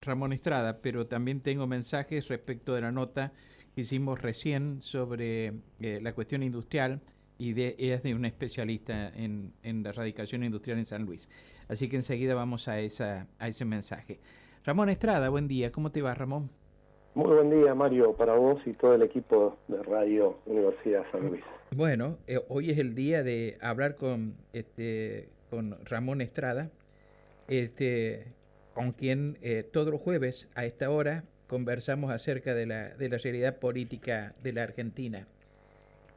Ramón Estrada, pero también tengo mensajes respecto de la nota que hicimos recién sobre la cuestión industrial es de un especialista en la erradicación industrial en San Luis. Así que enseguida vamos a ese mensaje. Ramón Estrada, buen día. ¿Cómo te va, Ramón? Muy buen día, Mario, para vos y todo el equipo de Radio Universidad San Luis. Bueno, hoy es el día de hablar con Ramón Estrada, este, con quien todos los jueves a esta hora conversamos acerca de la realidad política de la Argentina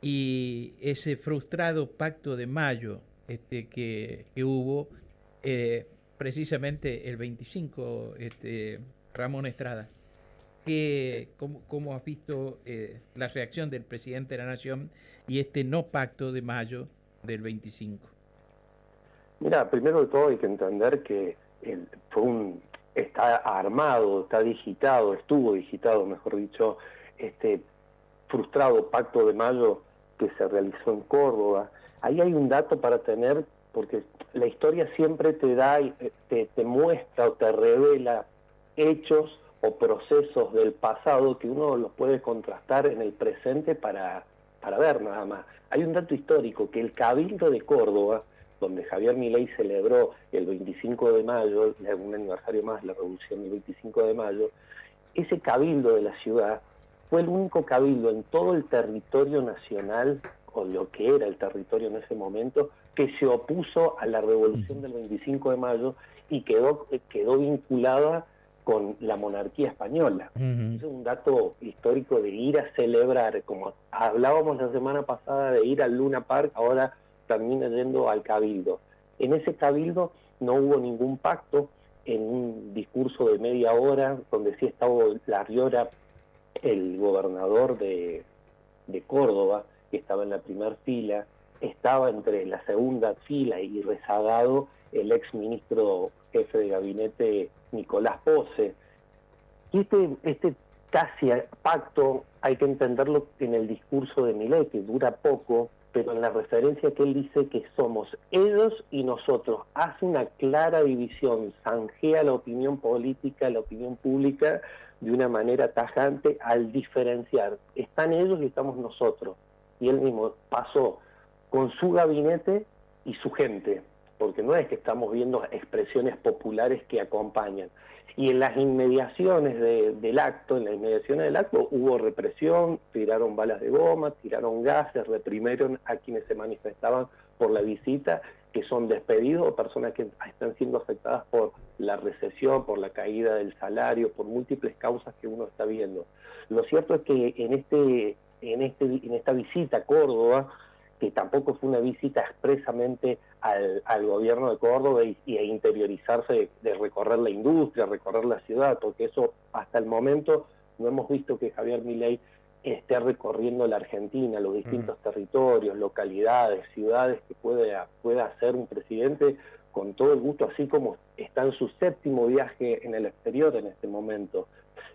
y ese frustrado pacto de mayo que hubo precisamente el 25, Ramón Estrada. ¿Cómo has visto la reacción del presidente de la Nación y este no pacto de mayo del 25? Mira, primero de todo hay que entender que está armado, está digitado, estuvo digitado, mejor dicho, este frustrado Pacto de Mayo que se realizó en Córdoba. Ahí hay un dato para tener, porque la historia siempre te da, te muestra o te revela hechos o procesos del pasado que uno los puede contrastar en el presente para ver nada más. Hay un dato histórico, que el Cabildo de Córdoba, donde Javier Milei celebró el 25 de mayo, un aniversario más, la revolución del 25 de mayo, ese cabildo de la ciudad fue el único cabildo en todo el territorio nacional, o lo que era el territorio en ese momento, que se opuso a la revolución del 25 de mayo y quedó vinculada con la monarquía española. Uh-huh. Es un dato histórico de ir a celebrar, como hablábamos la semana pasada de ir al Luna Park, ahora termina yendo al Cabildo. En ese Cabildo no hubo ningún pacto. En un discurso de media hora, donde sí estaba Larriora, el gobernador de Córdoba, que estaba en la primera fila, estaba entre la segunda fila y rezagado el ex ministro jefe de gabinete Nicolás Pose. Y este casi pacto hay que entenderlo en el discurso de Milei, que dura poco, pero en la referencia que él dice que somos ellos y nosotros, hace una clara división, zanjea la opinión política, la opinión pública de una manera tajante al diferenciar, están ellos y estamos nosotros. Y él mismo pasó con su gabinete y su gente, porque no es que estamos viendo expresiones populares que acompañan. Y en las inmediaciones del acto, hubo represión, tiraron balas de goma, tiraron gases, reprimieron a quienes se manifestaban por la visita, que son despedidos o personas que están siendo afectadas por la recesión, por la caída del salario, por múltiples causas que uno está viendo. Lo cierto es que en esta visita a Córdoba, que tampoco fue una visita expresamente al gobierno de Córdoba a interiorizarse de recorrer la industria, recorrer la ciudad, porque eso hasta el momento no hemos visto que Javier Milei esté recorriendo la Argentina, los distintos territorios, localidades, ciudades que pueda hacer un presidente con todo el gusto, así como está en su séptimo viaje en el exterior en este momento.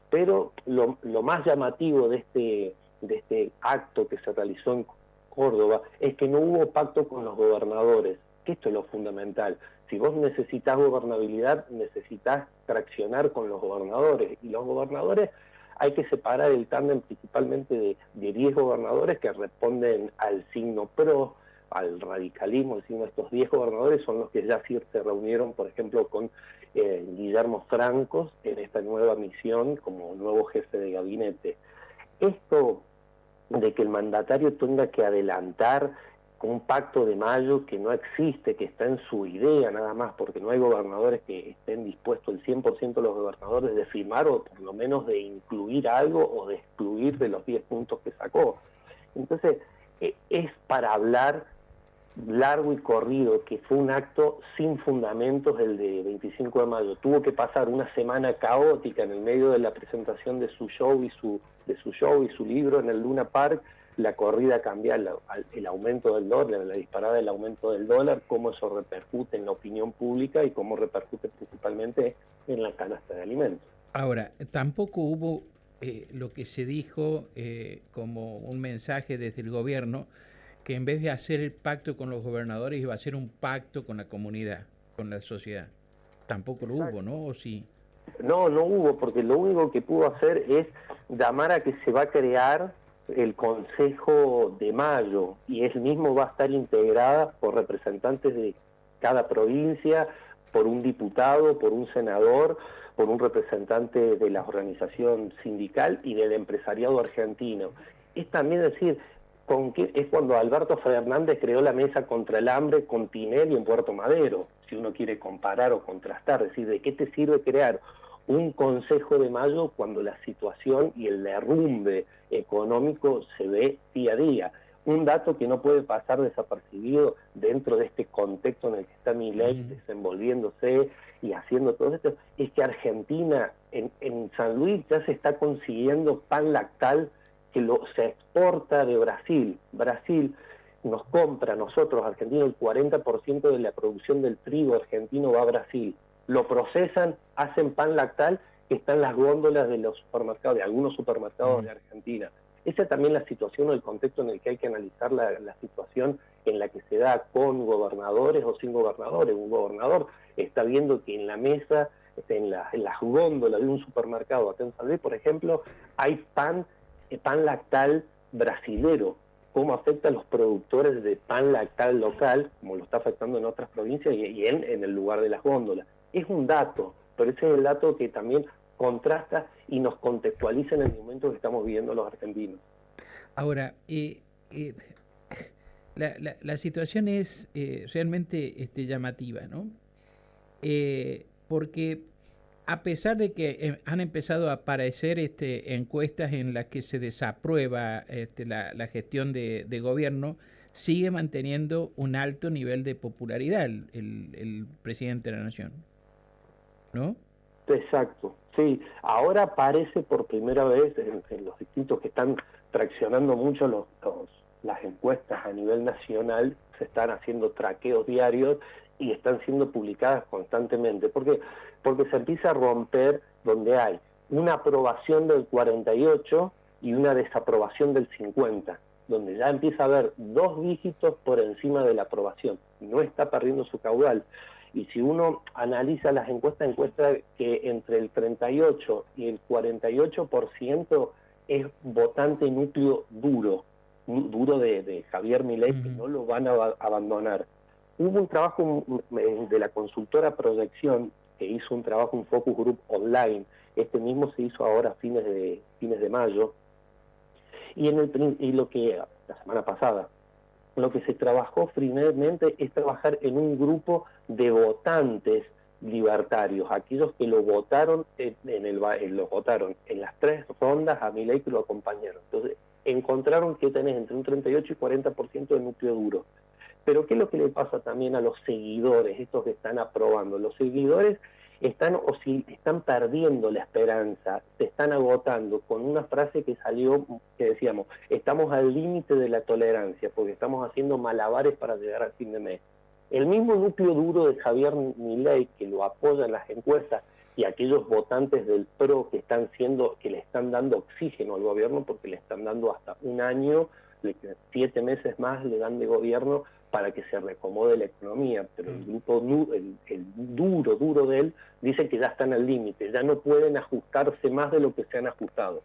Pero lo más llamativo de este acto que se realizó en Córdoba es que no hubo pacto con los gobernadores, que esto es lo fundamental. Si vos necesitas gobernabilidad, necesitas traccionar con los gobernadores, y los gobernadores hay que separar el tándem principalmente de 10 gobernadores que responden al signo PRO, al radicalismo. El signo de estos 10 gobernadores son los que ya se reunieron, por ejemplo, con Guillermo Francos en esta nueva misión como nuevo jefe de gabinete. Esto de que el mandatario tenga que adelantar con un pacto de mayo que no existe, que está en su idea nada más, porque no hay gobernadores que estén dispuestos, el 100% de los gobernadores, de firmar o por lo menos de incluir algo o de excluir de los 10 puntos que sacó. Entonces, es para hablar largo y corrido, que fue un acto sin fundamentos el de 25 de mayo. Tuvo que pasar una semana caótica en el medio de la presentación de su show y su libro en el Luna Park, la corrida cambiar, el aumento del dólar, la disparada del aumento del dólar, cómo eso repercute en la opinión pública y cómo repercute principalmente en la canasta de alimentos. Ahora, tampoco hubo lo que se dijo como un mensaje desde el gobierno, que en vez de hacer el pacto con los gobernadores iba a hacer un pacto con la comunidad, con la sociedad. Tampoco lo hubo, ¿no? ¿O sí? No, no hubo, porque lo único que pudo hacer es llamar a que se va a crear el Consejo de Mayo, y él mismo va a estar integrada por representantes de cada provincia, por un diputado, por un senador, por un representante de la organización sindical y del empresariado argentino. Es también decir, es cuando Alberto Fernández creó la mesa contra el hambre con Tinelli en Puerto Madero, si uno quiere comparar o contrastar, decir, ¿de qué te sirve crear un Consejo de Mayo cuando la situación y el derrumbe económico se ve día a día? Un dato que no puede pasar desapercibido dentro de este contexto en el que está Milei desenvolviéndose y haciendo todo esto, es que Argentina, en San Luis ya se está consiguiendo pan lactal que se exporta de Brasil. Brasil nos compra a nosotros, Argentina, el 40% de la producción del trigo argentino va a Brasil. Lo procesan, hacen pan lactal que está en las góndolas de los supermercados, de algunos supermercados de Argentina. Esa es también la situación o el contexto en el que hay que analizar la situación en la que se da con gobernadores o sin gobernadores. Un gobernador está viendo que en la mesa, en las góndolas de un supermercado acá en San Luis, por ejemplo, hay pan lactal brasilero. Cómo afecta a los productores de pan lactal local, como lo está afectando en otras provincias y en el lugar de las góndolas. Es un dato, pero ese es el dato que también contrasta y nos contextualiza en el momento que estamos viviendo los argentinos. Ahora, la situación es realmente llamativa, ¿no? Porque a pesar de que han empezado a aparecer encuestas en las que se desaprueba la gestión de gobierno, sigue manteniendo un alto nivel de popularidad el presidente de la Nación, ¿no? Exacto, sí. Ahora aparece por primera vez en los distintos que están traccionando mucho las encuestas a nivel nacional, se están haciendo traqueos diarios y están siendo publicadas constantemente. ¿Por qué? Porque se empieza a romper donde hay una aprobación del 48 y una desaprobación del 50, donde ya empieza a haber 2 dígitos por encima de la aprobación. No está perdiendo su caudal. Y si uno analiza las encuestas, encuentra que entre el 38 y el 48% es votante núcleo duro de Javier Milei, que no lo van a abandonar. Hubo un trabajo de la consultora Proyección, que hizo un trabajo, un focus group online, este mismo se hizo ahora a fines de mayo, y lo que la semana pasada, lo que se trabajó finalmente es trabajar en un grupo de votantes libertarios, aquellos que lo votaron lo votaron en las 3 rondas a Milei, que lo acompañaron. Entonces, encontraron que tenés entre un 38 y 40% de núcleo duro. Pero ¿qué es lo que le pasa también a los seguidores, estos que están aprobando? Los seguidores están perdiendo la esperanza, se están agotando, con una frase que salió, que decíamos, estamos al límite de la tolerancia, porque estamos haciendo malabares para llegar al fin de mes. El mismo núcleo duro de Javier Milei, que lo apoya en las encuestas, y aquellos votantes del PRO que le están dando oxígeno al gobierno, porque le están dando hasta un año, 7 meses más le dan de gobierno para que se reacomode la economía, pero el grupo el duro de él dice que ya están al límite, ya no pueden ajustarse más de lo que se han ajustado.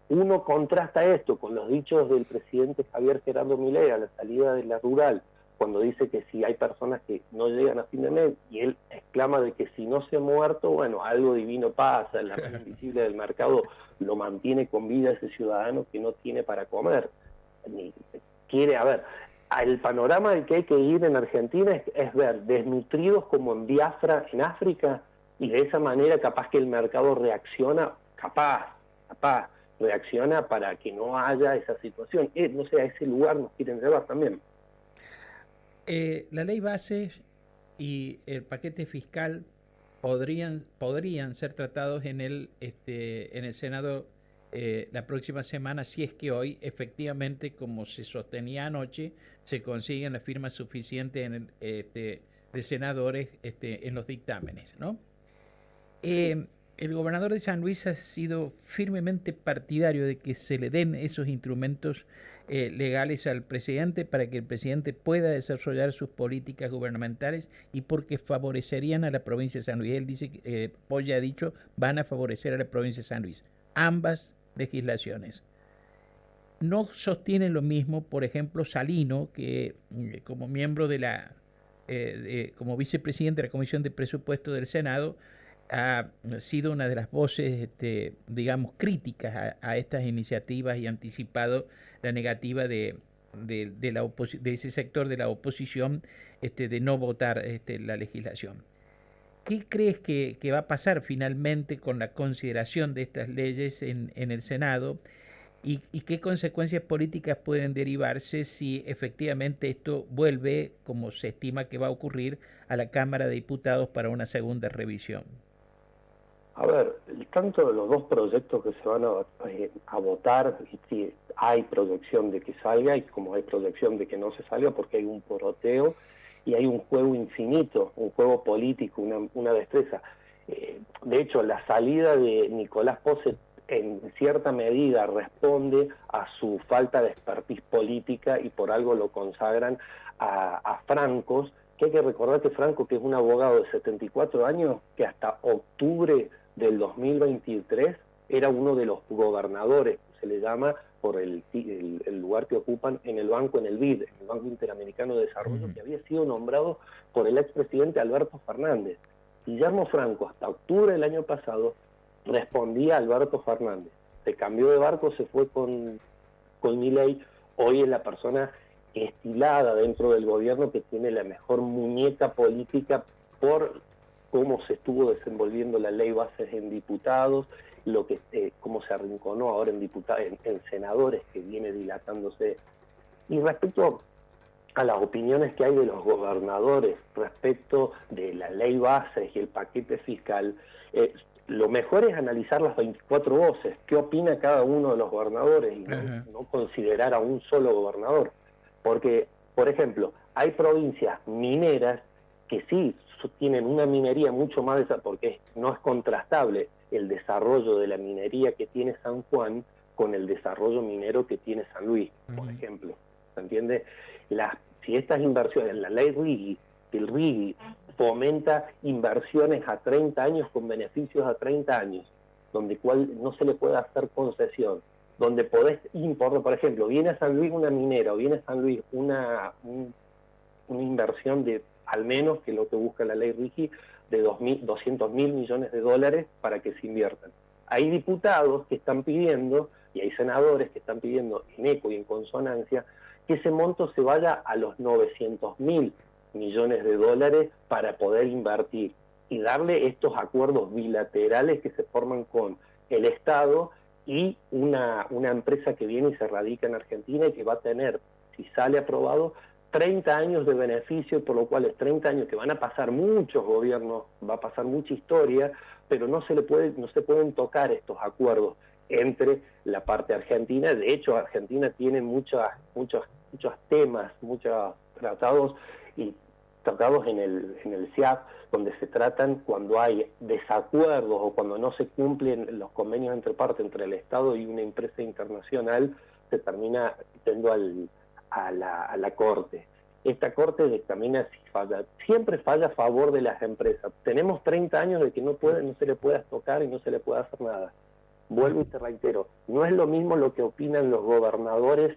Uno contrasta esto con los dichos del presidente Javier Gerardo Milei a la salida de la rural, cuando dice que si hay personas que no llegan a fin de mes, y él exclama de que si no se ha muerto, bueno, algo divino pasa, la mano invisible del mercado lo mantiene con vida ese ciudadano que no tiene para comer. El panorama al que hay que ir en Argentina es ver desnutridos como en Biafra, en África, y de esa manera capaz que el mercado reacciona, reacciona para que no haya esa situación. No sé, a ese lugar nos quieren llevar también. La ley base y el paquete fiscal podrían ser tratados en el Senado la próxima semana, si es que hoy efectivamente, como se sostenía anoche, se consiguen las firmas suficientes de senadores en los dictámenes, ¿no? El gobernador de San Luis ha sido firmemente partidario de que se le den esos instrumentos legales al presidente para que el presidente pueda desarrollar sus políticas gubernamentales y porque favorecerían a la provincia de San Luis. Él dice, Polla ha dicho, van a favorecer a la provincia de San Luis. Ambas legislaciones. No sostienen lo mismo, por ejemplo, Salino, que como miembro de como vicepresidente de la Comisión de Presupuesto del Senado, ha sido una de las voces, digamos, críticas a estas iniciativas y anticipado la negativa de ese sector de la oposición de no votar la legislación. ¿Qué crees que va a pasar finalmente con la consideración de estas leyes en el Senado? ¿Y qué consecuencias políticas pueden derivarse si efectivamente esto vuelve, como se estima que va a ocurrir, a la Cámara de Diputados para una segunda revisión? A ver, tanto de los dos proyectos que se van a votar, si hay proyección de que salga y como hay proyección de que no se salga, porque hay un poroteo y hay un juego infinito, un juego político, una destreza. De hecho, la salida de Nicolás Pose en cierta medida responde a su falta de expertise política y por algo lo consagran a Francos, que hay que recordar que Franco, que es un abogado de 74 años, que hasta octubre del 2023 era uno de los gobernadores, se le llama por el lugar que ocupan en el banco, en el BID, en el Banco Interamericano de Desarrollo, que había sido nombrado por el expresidente Alberto Fernández. Guillermo Franco, hasta octubre del año pasado, respondía a Alberto Fernández. Se cambió de barco, se fue con Milei. Hoy es la persona estilada dentro del gobierno que tiene la mejor muñeca política por cómo se estuvo desenvolviendo la ley bases en diputados, cómo se arrinconó ahora en senadores, que viene dilatándose. Y respecto a las opiniones que hay de los gobernadores respecto de la ley bases y el paquete fiscal, lo mejor es analizar las 24 voces, qué opina cada uno de los gobernadores y no considerar a un solo gobernador. Porque, por ejemplo, hay provincias mineras que sí tienen una minería mucho más, porque no es contrastable el desarrollo de la minería que tiene San Juan con el desarrollo minero que tiene San Luis, por ejemplo. ¿Se entiende? Si estas inversiones, la ley RIGI, el RIGI fomenta inversiones a 30 años con beneficios a 30 años, donde no se le puede hacer concesión, donde podés importar, por ejemplo, viene a San Luis una minera, o viene a San Luis una inversión de, al menos que lo que busca la ley RIGI, de 200.000 millones de dólares para que se inviertan. Hay diputados que están pidiendo, y hay senadores que están pidiendo en eco y en consonancia, que ese monto se vaya a los 900.000 millones de dólares para poder invertir y darle estos acuerdos bilaterales que se forman con el Estado y una empresa que viene y se radica en Argentina y que va a tener, si sale aprobado, 30 años de beneficio, por lo cual es 30 años que van a pasar muchos gobiernos, va a pasar mucha historia, pero no se pueden tocar estos acuerdos entre la parte argentina. De hecho, Argentina tiene muchos temas, muchos tratados en el CIAP, donde se tratan cuando hay desacuerdos o cuando no se cumplen los convenios entre partes, entre el Estado y una empresa internacional, se termina yendo a la Corte. Esta Corte dictamina si falla, siempre falla a favor de las empresas. Tenemos 30 años de que no se le pueda tocar y no se le pueda hacer nada. Vuelvo y te reitero, no es lo mismo lo que opinan los gobernadores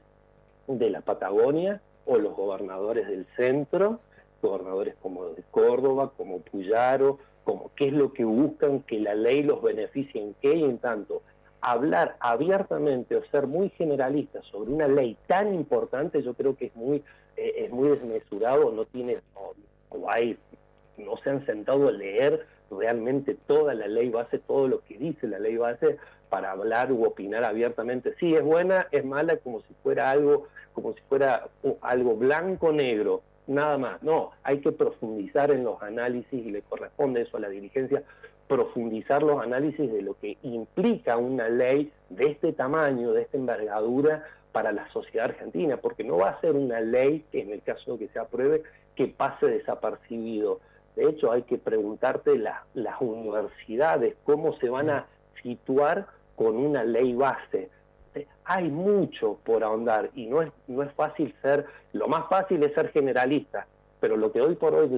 de la Patagonia o los gobernadores del centro, gobernadores como de Córdoba, como Puyaro, como qué es lo que buscan que la ley los beneficie en qué, y en tanto hablar abiertamente o ser muy generalista sobre una ley tan importante, yo creo que es muy desmesurado, no se han sentado a leer realmente toda la ley base, todo lo que dice la ley base, para hablar u opinar abiertamente. Sí, es buena, es mala, como si fuera algo blanco-negro, nada más. No, hay que profundizar en los análisis y le corresponde eso a la dirigencia, profundizar los análisis de lo que implica una ley de este tamaño, de esta envergadura para la sociedad argentina, porque no va a ser una ley que en el caso de que se apruebe, que pase desapercibido. De hecho, hay que preguntarte las universidades, cómo se van a situar con una ley base. Hay mucho por ahondar y no es fácil lo más fácil es ser generalista, pero lo que hoy por hoy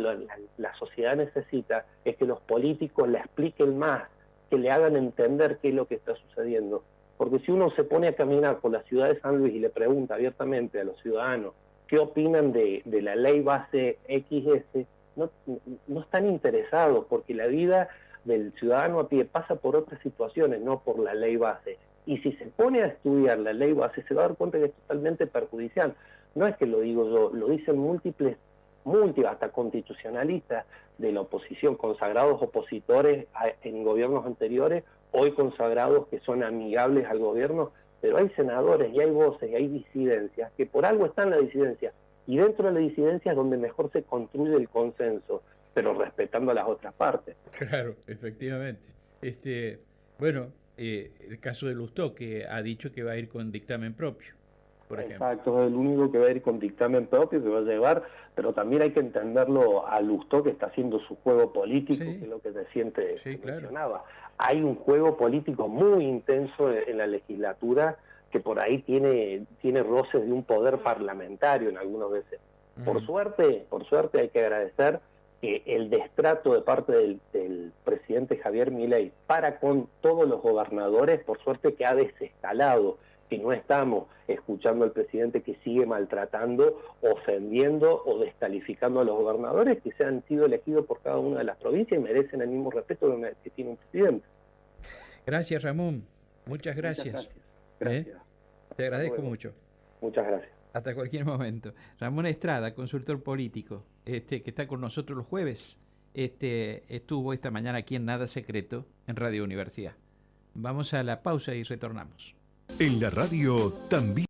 la sociedad necesita es que los políticos le expliquen más, que le hagan entender qué es lo que está sucediendo. Porque si uno se pone a caminar por la ciudad de San Luis y le pregunta abiertamente a los ciudadanos qué opinan de la ley base XS, no están interesados, porque la vida del ciudadano a pie pasa por otras situaciones, no por la ley base. Y si se pone a estudiar la ley base, se va a dar cuenta que es totalmente perjudicial. No es que lo digo yo, lo dicen múltiples, hasta constitucionalistas de la oposición, consagrados opositores en gobiernos anteriores, hoy consagrados que son amigables al gobierno, pero hay senadores y hay voces y hay disidencias, que por algo están las disidencias, y dentro de la disidencia es donde mejor se construye el consenso, pero respetando a las otras partes. Claro, efectivamente. Bueno, el caso de Lustó, que ha dicho que va a ir con dictamen propio, por ejemplo. Exacto, es el único que va a ir con dictamen propio, que va a llevar, pero también hay que entenderlo a Lustó, que está haciendo su juego político, Sí. que es lo que reciente Claro. mencionaba. Hay un juego político muy intenso en la legislatura que por ahí tiene roces de un poder parlamentario en algunas veces. Por suerte hay que agradecer que el destrato de parte del presidente Javier Milei para con todos los gobernadores, por suerte que ha desescalado, que no estamos escuchando al presidente que sigue maltratando, ofendiendo o descalificando a los gobernadores que se han sido elegidos por cada una de las provincias y merecen el mismo respeto que tiene un presidente. Gracias, Ramón. Muchas gracias. Gracias. Te agradezco mucho. Muchas gracias. Hasta cualquier momento. Ramón Estrada, consultor político, que está con nosotros los jueves, estuvo esta mañana aquí en Nada Secreto, en Radio Universidad. Vamos a la pausa y retornamos. En la radio también.